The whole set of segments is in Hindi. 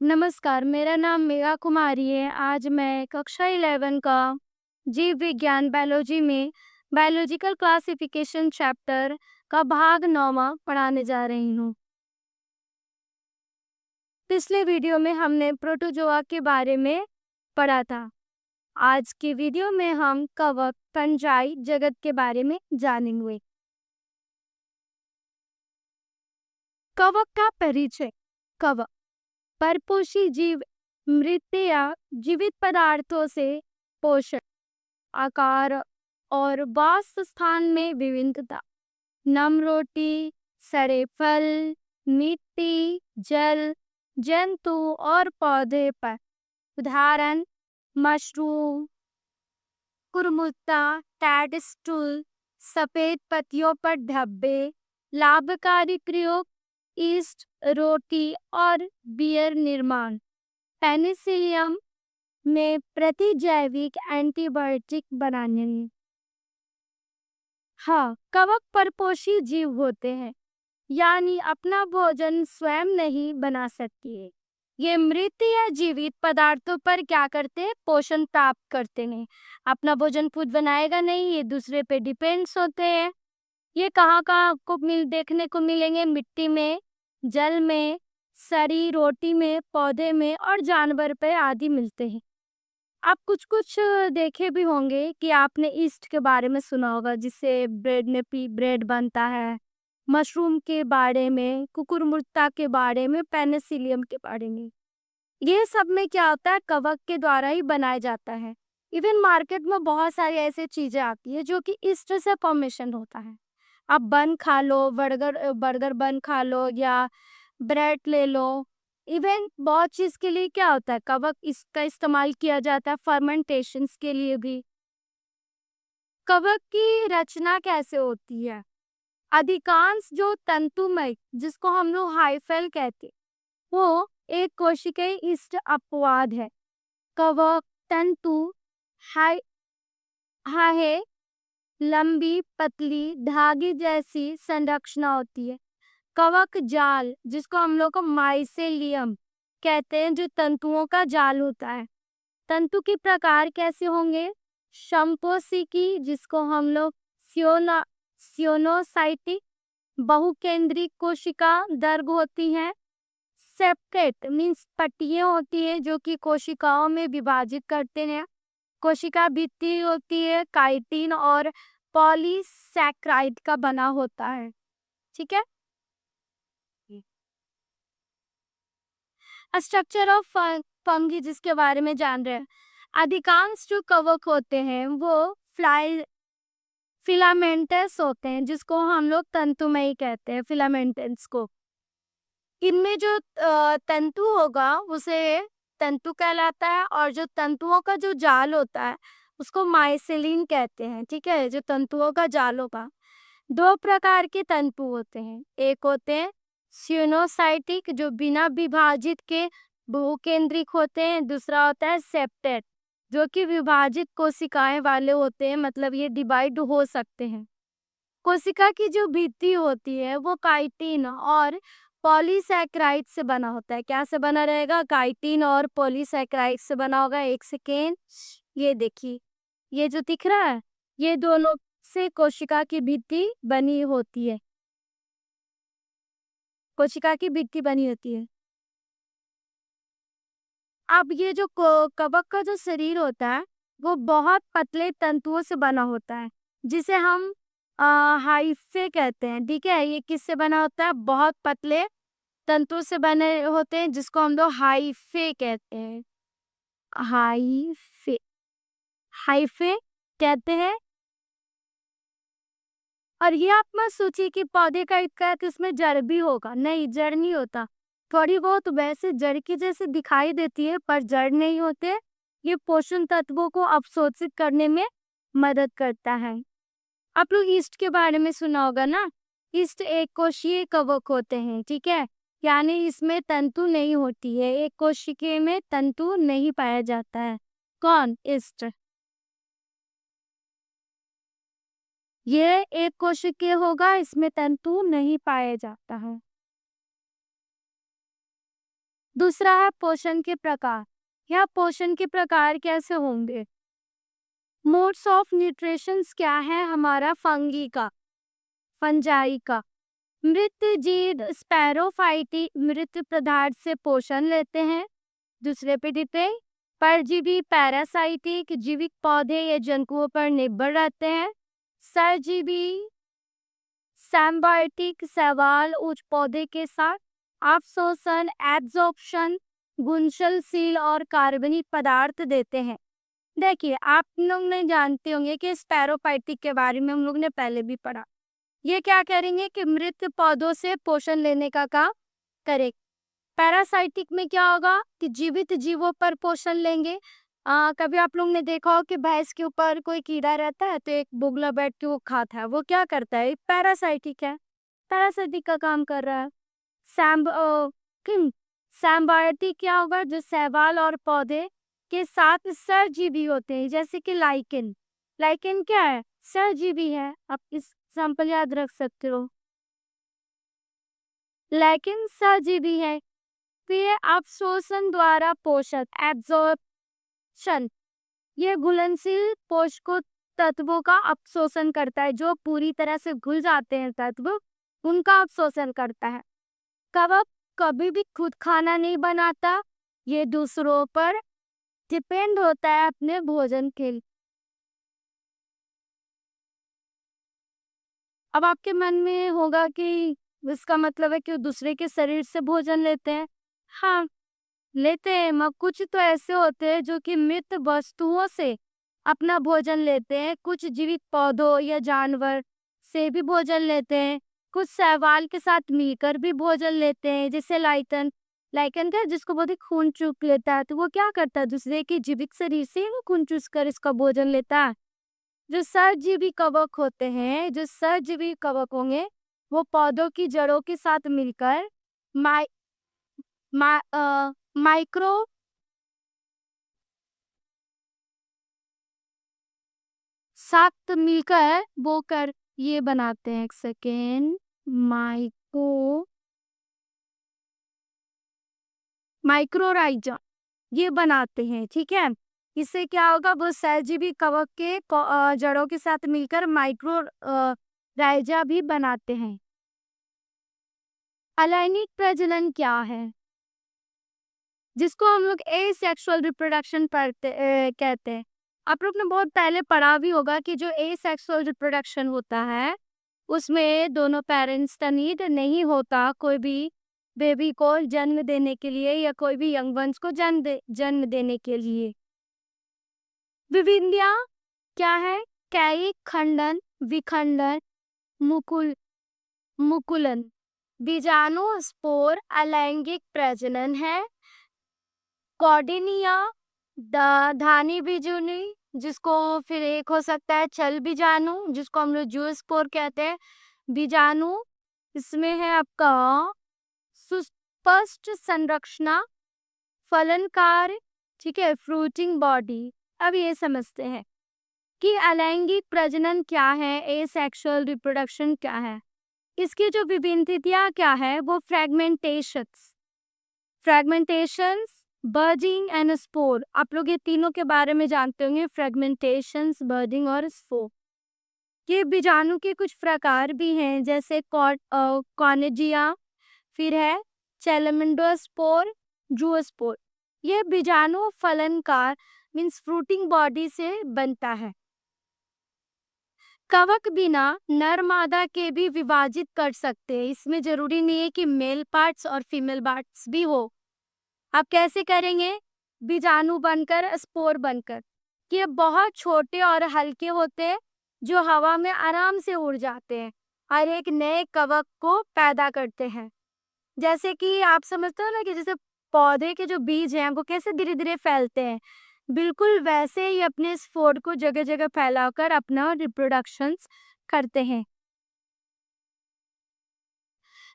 नमस्कार, मेरा नाम मेघा कुमारी है। आज मैं कक्षा 11 का जीव विज्ञान बायोलॉजी में बायोलॉजिकल क्लासिफिकेशन चैप्टर का भाग 9वां पढ़ाने जा रही हूँ। पिछले वीडियो में हमने प्रोटोजोआ के बारे में पढ़ा था। आज की वीडियो में हम कवक, फंजाई जगत के बारे में जानेंगे। कवक का परिचय। कवक परपोषी जीव, मृत या जीवित पदार्थों से पोषण, आकार और वासस्थान में विविधता, नम रोटी, सड़े फल, मिट्टी, जल, जंतु और पौधे पर। उदाहरण: मशरूम, कुरमुत्ता, टैडस्टूल, सफेद पत्तियों पर धब्बे। लाभकारी प्रयोग: ईस्ट, रोटी और बियर निर्माण। पेनिसिलियम में प्रतिजैविक एंटीबायोटिक बनाने में। हाँ, कवक परपोषी जीव होते हैं, यानी अपना भोजन स्वयं नहीं बना सकती है। ये मृत या जीवित पदार्थों पर क्या करते हैं? पोषण प्राप्त करते हैं। अपना भोजन खुद बनाएगा नहीं, ये दूसरे पे डिपेंड्स होते हैं। ये कहाँ कहाँ आपको देखने को मिलेंगे? मिट्टी में, जल में, सड़ी रोटी में, पौधे में और जानवर पे आदि मिलते हैं। आप कुछ कुछ देखे भी होंगे कि आपने ईस्ट के बारे में सुना होगा, जिससे ब्रेड में ब्रेड बनता है। मशरूम के बारे में, कुकुरमुत्ता के बारे में, पेनिसिलियम के बारे में। ये सब में क्या होता है? कवक के द्वारा ही बनाया जाता है। इवन मार्केट में बहुत सारी ऐसी चीजें आती है जो कि ईस्ट से फॉर्मेशन होता है। आप बन खा लो, बर्गर बर्गर बन खा लो या ब्रेड ले लो। इवन बहुत चीज के लिए क्या होता है? कवक इसका इस्तेमाल किया जाता है फर्मेंटेशंस के लिए भी। कवक की रचना कैसे होती है? अधिकांश जो तंतुमय, जिसको हम लोग हाइफेल कहते हैं, वो एक कोशिकीय ईस्ट अपवाद है। कवक तंतु हाय हाहे लंबी, पतली, धागे जैसी संरचना होती है। कवक जाल, जिसको हम लोग को माइसेलियम कहते हैं, जो तंतुओं का जाल होता है। तंतु के प्रकार कैसे होंगे? संपोषिकी, जिसको हम लोग सियोनोसाइटिक, बहुकेंद्रिक कोशिका दर्ग होती हैं। सेप्टेट मीन्स पट्टियां होती है जो कि कोशिकाओं में विभाजित करते हैं। कोशिका भित्ति होती है, काइटिन और पॉलीसैकेराइड का बना होता है। ठीक है। स्ट्रक्चर ऑफ फंगी, जिसके बारे में जान रहे हैं। अधिकांश जो कवक होते हैं वो फिलामेंटस होते हैं, जिसको हम लोग तंतुमय कहते हैं, फिलामेंटस को। इनमें जो तंतु होगा उसे तंतु कहलाता है, और जो तंतुओं का जो जाल होता है उसको माइसेलिन कहते हैं। ठीक है, जो तंतुओं का जाल होगा। दो प्रकार के तंतु होते हैं। एक होते हैं सियोनोसाइटिक, जो बिना विभाजित के बहुकेंद्रिक होते हैं। दूसरा होता है सेप्टेट, जो कि विभाजित कोशिकाएं वाले होते हैं, मतलब ये डिवाइड हो सकते हैं। कोशिका की जो भित्ति होती है वो काइटिन और पॉलीसैकेराइड से बना होता है। क्या से बना रहेगा? काइटिन और पॉलीसैकेराइड से बना होगा। एक सेकेंड, ये देखिए, ये जो दिख रहा है, ये दोनों से कोशिका की भित्ति बनी होती है। कोशिका की भित्ति बनी होती है। अब ये जो कवक का जो शरीर होता है वो बहुत पतले तंतुओं से बना होता है, जिसे हम हाइफे कहते हैं। ठीक है, ये किससे बना होता है? बहुत पतले तंतु से बने होते हैं, जिसको हम लोग हाइफे कहते हैं। हाइफे हाइफे कहते हैं। और ये आप मत सोचिए कि पौधे का इतना कि उसमें जड़ भी होगा। नहीं, जड़ नहीं होता। थोड़ी बहुत वैसे जड़ की जैसे दिखाई देती है, पर जड़ नहीं होते। ये पोषण तत्वों को अवशोषित करने में मदद करता है। आप लोग ईस्ट के बारे में सुना होगा ना। ईस्ट एक कोशीय कवक होते हैं। ठीक है, यानी इसमें तंतु नहीं होती है। एक कोशिका में तंतु नहीं पाया जाता है। कौन? ईस्ट। ये एक कोशिकीय होगा, इसमें तंतु नहीं पाया जाता है। दूसरा है पोषण के प्रकार। यह पोषण के प्रकार कैसे होंगे? मोड्स ऑफ न्यूट्रिशंस क्या है हमारा? फंजाई का। मृत जीव स्पैरोफाइटी मृत पदार्थ से पोषण लेते हैं। दूसरे पीढ़ी पे परजीवी पैरासाइटिक जीवित पौधे या जंतुओं पर निर्भर रहते हैं। सहजीवी सैम्बायोटिक शैवाल उच्च पौधे के साथ अवशोषण एब्जॉर्प्शन घुलनशील और कार्बनिक पदार्थ देते हैं। देखिए, आप लोग ने जानते होंगे कि स्पैरोफाइटिक के बारे में हम लोग ने पहले भी पढ़ा। ये क्या करेंगे कि मृत पौधों से पोषण लेने का काम करें। पैरासाइटिक में क्या होगा कि जीवित जीवों पर पोषण लेंगे। कभी आप लोग ने देखा हो कि भैंस के ऊपर कोई कीड़ा रहता है तो एक बुगला बैठ के वो खाता है, वो क्या करता है? पैरासाइटिक है, पैरासाइटिक का काम कर रहा है। सैम्बायोटिक क्या होगा? जो शैवाल और पौधे के साथ सहजीवी होते हैं, जैसे कि लाइकेन। लाइकेन क्या है? सहजीवी है। आप इस एग्जाम्पल याद रख सकते हो। लाइकेन सहजीवी है। फिर अवशोषण द्वारा पोषक एब्जॉर्प्शन, ये घुलनशील पोषक तत्वों का अवशोषण करता है। जो पूरी तरह से घुल जाते हैं तत्व, उनका अवशोषण करता है। कवक कभी भी खुद खाना नहीं बनाता, ये दूसरों पर डिपेंड होता है अपने भोजन के लिए। अब आपके मन में होगा कि इसका मतलब है कि वो दूसरे के शरीर से भोजन लेते हैं। हाँ, लेते हैं, मगर कुछ तो ऐसे होते हैं जो कि मृत वस्तुओं से अपना भोजन लेते हैं। कुछ जीवित पौधों या जानवर से भी भोजन लेते हैं। कुछ शैवाल के साथ मिलकर भी भोजन लेते हैं, जैसे लाइकन। लाइकन क्या, जिसको बोलते हैं खून चूस लेता है, तो वो क्या करता है? दूसरे के जीवित शरीर से वो खून चूस कर इसका भोजन लेता है। जो सहजीवी कवक होते हैं, जो सहजीवी कवक होंगे, वो पौधों की जड़ों के साथ मिलकर माइ मा, माइक्रो साथ मिलकर वो कर ये बनाते हैं। एक सेकेंड, माइक्रोराइजा ये बनाते हैं। ठीक है, इससे क्या होगा? वो सहजीवी कवक के जड़ों के साथ मिलकर माइक्रो राइजा भी बनाते हैं। अलैंगिक प्रजनन क्या है? जिसको हम लोग एसेक्सुअल रिप्रोडक्शन कहते हैं। आप लोग ने बहुत पहले पढ़ा भी होगा कि जो एसेक्सुअल रिप्रोडक्शन होता है उसमें दोनों पेरेंट्स का नीड नहीं होता कोई भी बेबी को जन्म देने के लिए या कोई भी यंग वंस को जन्म देने के लिए। विभिन्नता क्या है? कैयिक खंडन, विखंडन, मुकुलन, बीजाणु स्पोर अलैंगिक प्रजनन है। कॉर्डिनिया धानी बीजाणु, जिसको फिर एक हो सकता है चल बीजाणु, जिसको हम लोग जूस्पोर कहते हैं। बीजाणु इसमें है आपका सुस्पष्ट संरचना, फलनकार, ठीक है, फ्रूटिंग बॉडी। अब ये समझते हैं कि अलैंगिक प्रजनन क्या है, एसेक्सुअल रिप्रोडक्शन क्या है। इसकी जो विभिन्नताएं क्या है, वो फ्रेगमेंटेशंस, बर्डिंग एंड स्पोर। आप लोग ये तीनों के बारे में जानते होंगे, फ्रेगमेंटेशंस, बर्डिंग और स्पोर। ये बीजाणु के कुछ प्रकार भी हैं, जैसे कॉर्नेजिया, फिर है चैलेमेंडोस्पोर, जूस्पोर। ये बीजाणु फलनकार मीन्स फ्रूटिंग बॉडी से बनता है। कवक बिना नर मादा के भी विभाजित कर सकते हैं। इसमें जरूरी नहीं है कि मेल पार्ट्स और फीमेल पार्ट्स भी हो। आप कैसे करेंगे? बीजाणु बनकर, स्पोर बनकर। ये बहुत छोटे और हल्के होते हैं जो हवा में आराम से उड़ जाते हैं और एक नए कवक को पैदा करते हैं। जैसे कि आप समझते हो ना कि जैसे पौधे के जो बीज हैं वो कैसे धीरे धीरे फैलते हैं, बिल्कुल वैसे ही अपने स्पोर को जगह जगह फैलाकर अपना रिप्रोडक्शन करते हैं।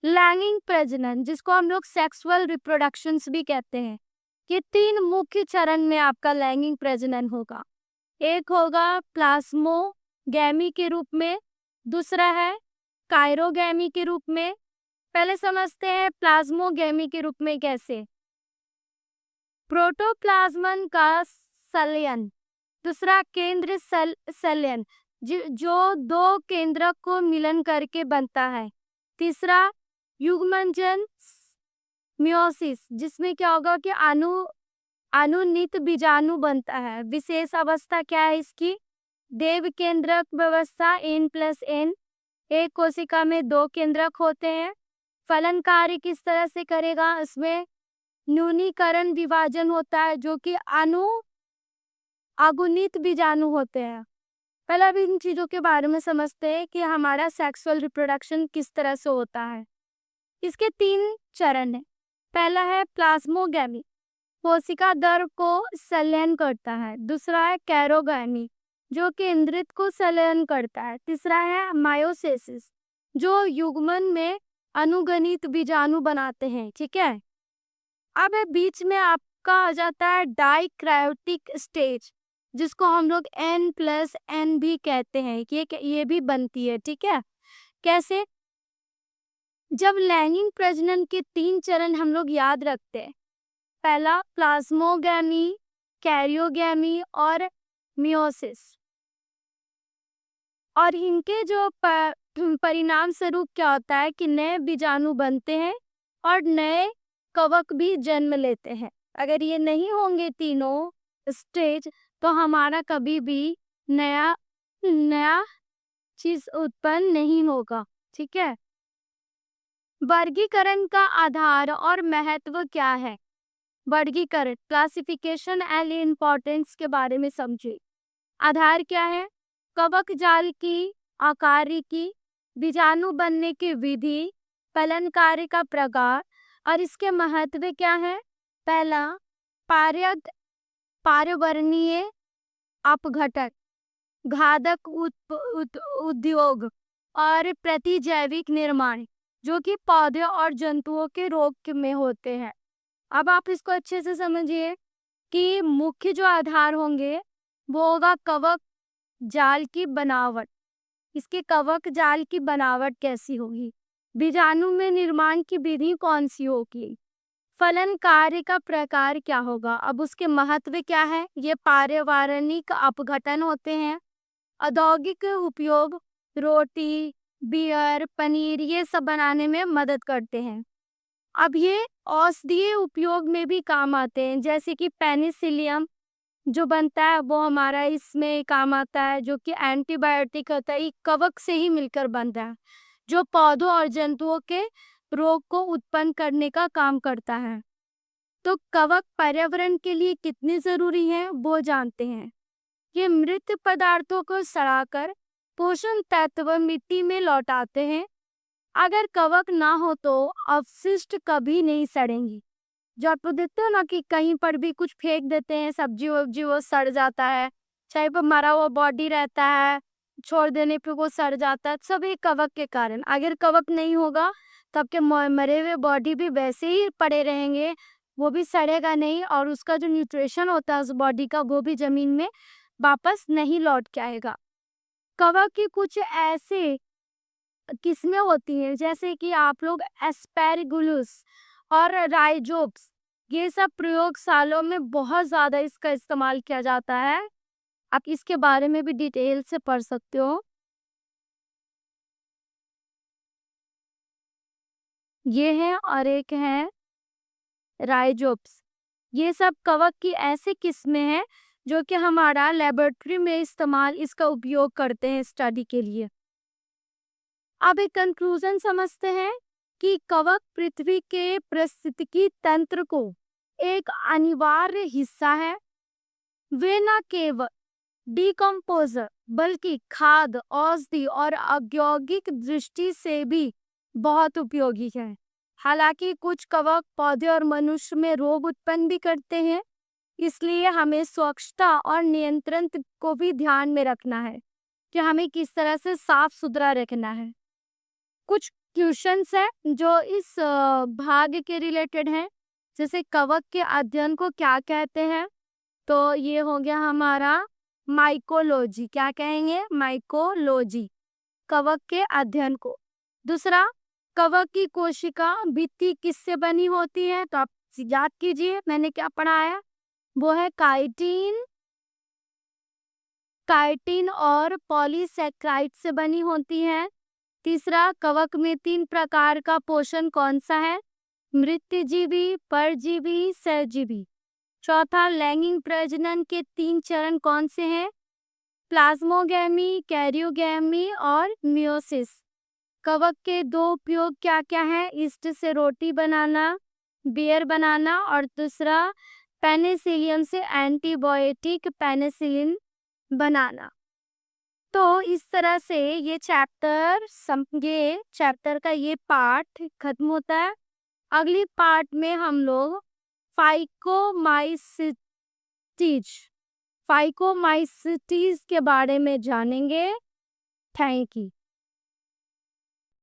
लैंगिक प्रजनन, जिसको हम लोग सेक्सुअल रिप्रोडक्शन भी कहते हैं। ये 3 मुख्य चरण में आपका लैंगिक प्रजनन होगा। एक होगा प्लाज्मोगैमी के रूप में, दूसरा है कायरोगैमी के रूप में। पहले समझते हैं प्लाज्मोगैमी के रूप में कैसे। प्रोटोप्लाज्मन का संलयन, दूसरा केंद्र संलयन जो दो केंद्रक को मिलन करके बनता है। तीसरा युग्मनजन मियोसिस, जिसमें क्या होगा कि अनुनित बीजाणु बनता है। विशेष अवस्था क्या है इसकी? देव केंद्रक व्यवस्था N+N। एक कोशिका में दो केंद्रक होते हैं। फलन कार्य किस तरह से करेगा? इसमें न्यूनीकरण विभाजन होता है जो कि अगुणित बीजाणु होते हैं। पहले अब इन चीजों के बारे में समझते हैं कि हमारा सेक्सुअल रिप्रोडक्शन किस तरह से होता है। इसके 3 चरण है। पहला है प्लाज्मोगैमी, कोशिका दर को संलयन करता है। दूसरा है कैरोगैमी, जो केंद्रित को संलयन करता है। तीसरा है मायोसिस, जो युग्मन में अनुगणित बीजाणु बनाते हैं। ठीक है, अब बीच में आपका आ जाता है डाइक्रायोटिक स्टेज, जिसको हम लोग N+N भी कहते हैं। ये भी बनती है। ठीक है, कैसे? जब लैंगिक प्रजनन के 3 चरण हम लोग याद रखते हैं, पहला प्लाज्मोगैमी, कैरियोगैमी और मियोसिस, और इनके जो परिणाम स्वरूप क्या होता है कि नए बीजाणु बनते हैं और नए कवक भी जन्म लेते हैं। अगर ये नहीं होंगे तीनों स्टेज, तो हमारा कभी भी नया नया चीज उत्पन्न नहीं होगा। ठीक है, वर्गीकरण का आधार और महत्व क्या है? वर्गीकरण, क्लासिफिकेशन एंड इम्पोर्टेंस के बारे में समझिए। आधार क्या है? कवक जाल की आकारिकी, बीजाणु बनने की विधि, फलन कार्य का प्रकार और इसके महत्व क्या है? पहला पार्यावरणीय अपघटन, घातक उद्योग और प्रतिजैविक निर्माण, जो कि पौधे और जंतुओं के रोग में होते हैं। अब आप इसको अच्छे से समझिए कि मुख्य जो आधार होंगे वो होगा कवक जाल की बनावट। इसके कवक जाल की बनावट कैसी होगी? बीजाणु में निर्माण की विधि कौन सी होगी? फलन कार्य का प्रकार क्या होगा? अब उसके महत्व क्या है? ये पार्यावरणिक अपघटन होते हैं। औद्योगिक उपयोग, रोटी, बियर, पनीर, ये सब बनाने में मदद करते हैं। अब ये औषधीय उपयोग में भी काम आते हैं, जैसे कि पेनिसिलियम जो बनता है वो हमारा इसमें काम आता है, जो कि एंटीबायोटिक होता है। ये कवक से ही मिलकर बनता है, जो पौधों और जंतुओं के रोग को उत्पन्न करने का काम करता है। तो कवक पर्यावरण के लिए कितनी जरूरी है वो जानते हैं। ये मृत पदार्थों को सड़ाकर पोषण तत्व मिट्टी में लौटाते हैं। अगर कवक ना हो तो अवशिष्ट कभी नहीं सड़ेंगी। जो आप देखते हो ना कि कहीं पर भी कुछ फेंक देते हैं, सब्जी वब्जी, वो सड़ जाता है, चाहे वो मरा हुआ बॉडी रहता है, छोड़ देने पे वो सड़ जाता है, सब ये कवक के कारण। अगर कवक नहीं होगा तो आपके मरे हुए बॉडी भी वैसे ही पड़े रहेंगे, वो भी सड़ेगा नहीं, और उसका जो न्यूट्रिशन होता है उस बॉडी का, वो भी जमीन में वापस नहीं लौट के आएगा। कवक की कुछ ऐसे किस्में होती हैं, जैसे कि आप लोग एस्पेरगुलस और राइजोप्स, ये सब प्रयोगशालाओं में बहुत ज्यादा इसका इस्तेमाल किया जाता है। आप इसके बारे में भी डिटेल से पढ़ सकते हो। ये है, और एक है राइजोप्स। ये सब कवक की ऐसी किस्में हैं जो कि हमारा लेबोरेटरी में इस्तेमाल, इसका उपयोग करते हैं स्टडी के लिए। अब एक कंक्लूजन समझते हैं कि कवक पृथ्वी के पारिस्थितिकी तंत्र को एक अनिवार्य हिस्सा है। वे न केवल डिकम्पोजर बल्कि खाद्य, औषधि और औद्योगिक दृष्टि से भी बहुत उपयोगी है। हालांकि कुछ कवक पौधे और मनुष्य में रोग उत्पन्न भी करते हैं, इसलिए हमें स्वच्छता और नियंत्रण को भी ध्यान में रखना है कि हमें किस तरह से साफ सुथरा रखना है। कुछ क्वेश्चंस है जो इस भाग के रिलेटेड हैं, जैसे कवक के अध्ययन को क्या कहते हैं? तो ये हो गया हमारा माइकोलॉजी। क्या कहेंगे? माइकोलॉजी, कवक के अध्ययन को। दूसरा, कवक की कोशिका भित्ति किससे बनी होती है? तो आप याद कीजिए मैंने क्या पढ़ाया, वो है काइटिन। काइटिन और पॉलीसेक्राइड से बनी होती है। तीसरा, कवक में 3 प्रकार का पोषण कौन सा है? मृत्यजीवी, परजीवी, सहजीवी। चौथा, लैंगिक प्रजनन के 3 चरण कौन से हैं? प्लाज्मोगैमी, कैरियोगैमी और मियोसिस। कवक के 2 उपयोग क्या क्या है? ईस्ट से रोटी बनाना, बियर बनाना, और दूसरा पेनिसिलियम से एंटीबायोटिक पेनिसिलिन बनाना। तो इस तरह से ये चैप्टर का ये पार्ट खत्म होता है। अगली पार्ट में हम लोग फाइकोमाइसिटीज फाइकोमाइसिटीज के बारे में जानेंगे। Thank you.